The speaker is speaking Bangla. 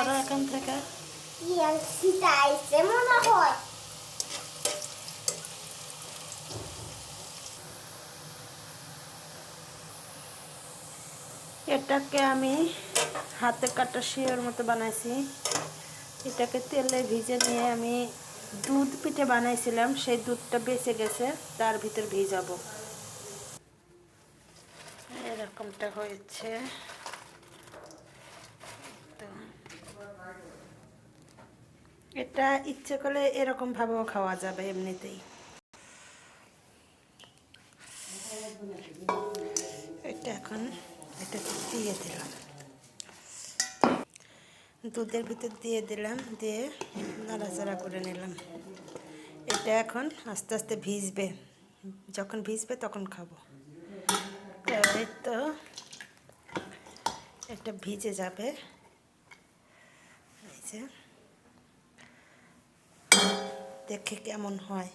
সরো এখান থেকে। মনে হয় এটাকে আমি হাতে কাটা শিওর মতো বানাইছি। এটাকে তেলে ভিজে নিয়ে আমি দুধ পিঠে বানাইছিলাম, সেই দুধটা বেঁচে গেছে, তার ভিতর ভিজাবো। এরকমটা হয়েছে। এটা ইচ্ছে করলে এরকম ভাবেও খাওয়া যাবে এমনিতেই। এটা এখন এটাকে দিয়ে দিলাম, দুধের ভিতর দিয়ে দিলাম, দিয়ে নাড়াচাড়া করে নিলাম। এটা এখন আস্তে আস্তে ভিজবে, যখন ভিজবে তখন খাবো। এই তো এটা ভিজে যাবে, এই যে দেখে কেমন হয়।